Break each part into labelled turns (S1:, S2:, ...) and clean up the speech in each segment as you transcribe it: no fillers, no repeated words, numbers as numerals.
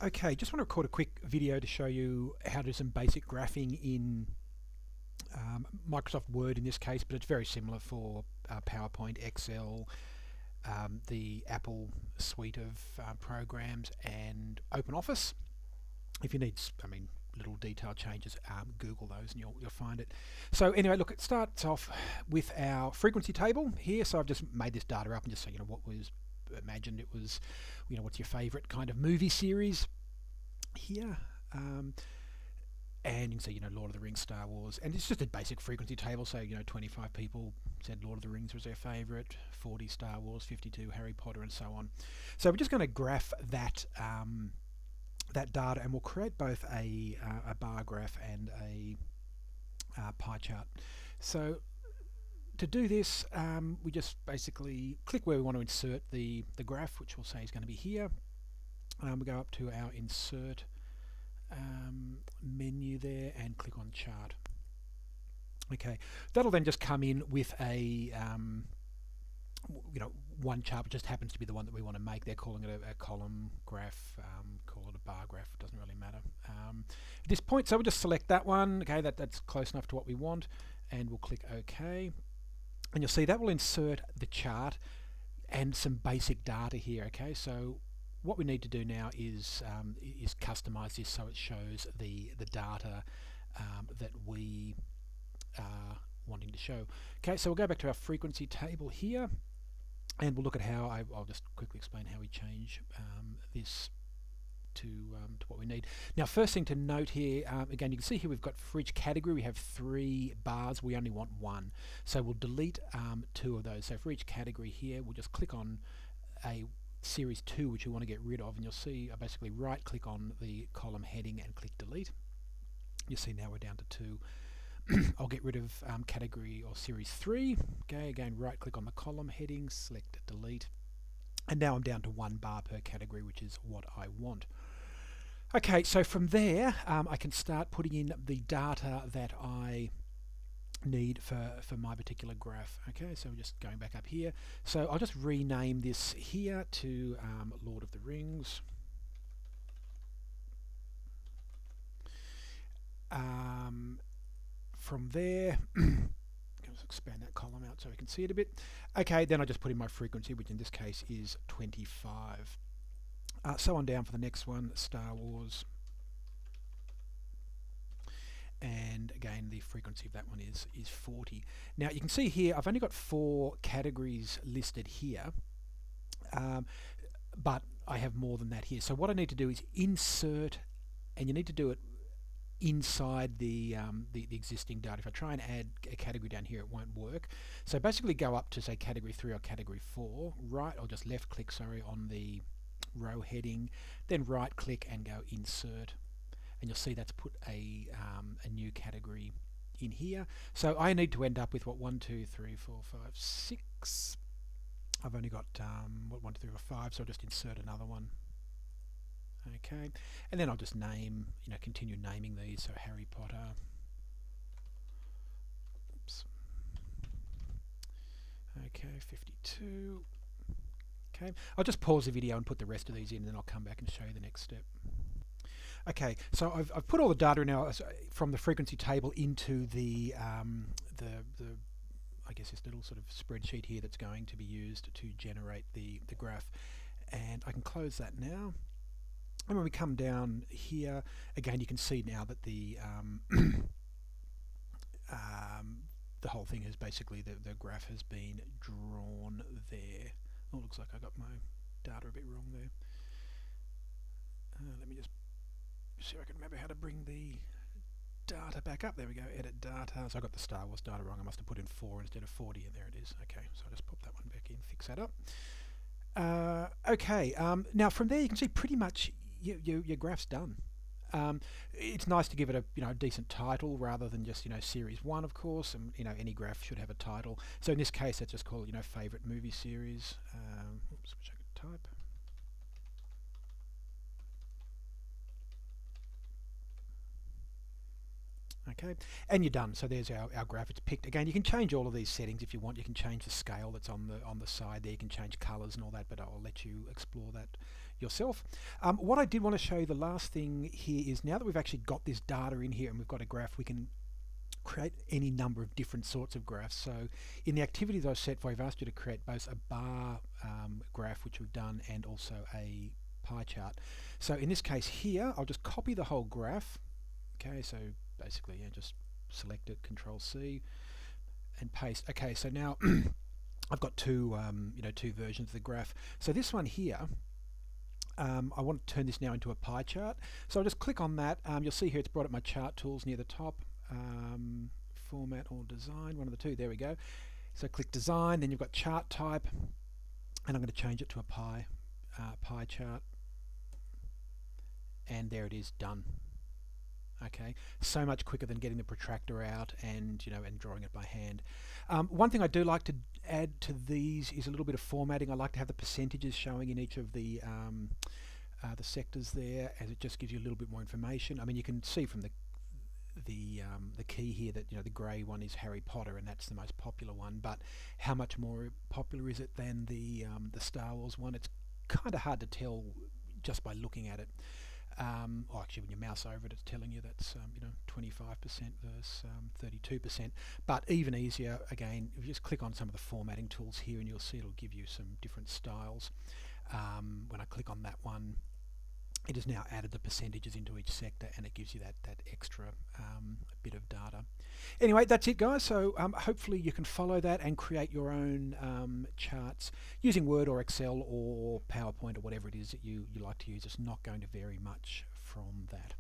S1: Okay, just want to record a quick video to show you how to do some basic graphing in Microsoft Word in this case, but it's very similar for PowerPoint, Excel, the Apple suite of programs, and OpenOffice. If you need, little detail changes, Google those and you'll find it. So anyway, look, it starts off with our frequency table here. So I've just made this data up and just say, what was imagined it was, what's your favorite kind of movie series here, and you can see, Lord of the Rings, Star Wars, and it's just a basic frequency table. So 25 people said Lord of the Rings was their favorite, 40 Star Wars, 52 Harry Potter, and so on. So we're just going to graph that that data, and we'll create both a bar graph and a pie chart. So to do this, we just basically click where we want to insert the graph, which we'll say is going to be here. We go up to our insert menu there and click on chart. Okay, that'll then just come in with a one chart, which just happens to be the one that we want to make. They're calling it a column graph, call it a bar graph, it doesn't really matter at this point. So we'll just select that one. Okay, that's close enough to what we want, and we'll click OK. And you'll see that will insert the chart and some basic data here. Okay, so what we need to do now is customize this so it shows the data that we are wanting to show. Okay, so we'll go back to our frequency table here, and we'll look at how I'll just quickly explain how we change this to what we need. Now, first thing to note here, again, you can see here we've got for each category we have 3 bars. We only want 1, so we'll delete 2 of those. So for each category here, we'll just click on a series 2 which we want to get rid of, and you'll see I basically right click on the column heading and click delete. You see now we're down to 2. I'll get rid of category or series 3. Okay, again right click on the column heading, select delete, and now I'm down to 1 bar per category, which is what I want. Okay, so from there I can start putting in the data that I need for my particular graph. Okay, so we're just going back up here. So I'll just rename this here to Lord of the Rings. From there, let's expand that column out so we can see it a bit. Okay, then I just put in my frequency, which in this case is 25. So on down for the next one, Star Wars. And again, the frequency of that one is 40. Now you can see here I've only got 4 categories listed here, but I have more than that here. So what I need to do is insert, and you need to do it inside the existing data. If I try and add a category down here, it won't work. So basically go up to say category 3 or category 4, right, or just left click, sorry, on the row heading, then right click and go insert, and you'll see that's put a new category in here. So I need to end up with what, 1, 2, 3, 4, 5, 6. I've only got 1, 2, 3, 4, 5, so I'll just insert another one. Okay, and then I'll just name, continue naming these. So Harry Potter. Oops. Okay, 52. Okay, I'll just pause the video and put the rest of these in, and then I'll come back and show you the next step. Okay, so I've put all the data now from the frequency table into the I guess this little sort of spreadsheet here that's going to be used to generate the graph, and I can close that now. And when we come down here, again, you can see now that the the whole thing is basically the graph has been drawn there. Oh, looks like I got my data a bit wrong there. Let me just see if I can remember how to bring the data back up. There we go, edit data. So I got the Star Wars data wrong. I must have put in 4 instead of 40, and there it is. Okay, so I'll just pop that one back in, fix that up. Okay, now from there you can see pretty much your graph's done. It's nice to give it a decent title rather than just series 1, of course, and any graph should have a title. So in this case, let's just call it favorite movie series. Oops, wish I could type. Okay, and you're done. So there's our graph. It's picked. Again, you can change all of these settings if you want. You can change the scale that's on the side there. You can change colors and all that, but I'll let you explore that yourself. What I did want to show you, the last thing here, is now that we've actually got this data in here and we've got a graph, we can create any number of different sorts of graphs. So in the activities I've set for, I've asked you to create both a bar graph, which we've done, and also a pie chart. So in this case here, I'll just copy the whole graph. Okay, so basically, yeah, just select it, Control C, and paste. Okay, so now I've got two versions of the graph. So this one here, I want to turn this now into a pie chart. So I'll just click on that. You'll see here it's brought up my chart tools near the top. Format or design, one of the two. There we go. So click design, then you've got chart type, and I'm going to change it to a pie chart. And there it is, done. Okay, so much quicker than getting the protractor out and and drawing it by hand. One thing I do like to add to these is a little bit of formatting. I like to have the percentages showing in each of the sectors there, as it just gives you a little bit more information. I mean, you can see from the key here that the grey one is Harry Potter, and that's the most popular one. But how much more popular is it than the Star Wars one? It's kind of hard to tell just by looking at it. Or actually, when you mouse over it, it's telling you that's 25% versus 32%. But even easier, again, if you just click on some of the formatting tools here, and you'll see it'll give you some different styles. When I click on that one, it has now added the percentages into each sector, and it gives you that extra bit of data. Anyway, that's it, guys. So hopefully you can follow that and create your own charts using Word or Excel or PowerPoint or whatever it is that you like to use. It's not going to vary much from that.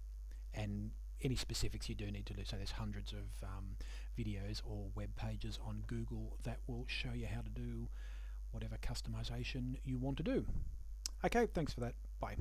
S1: And any specifics you do need to do. So there's hundreds of videos or web pages on Google that will show you how to do whatever customization you want to do. Okay, thanks for that. Bye.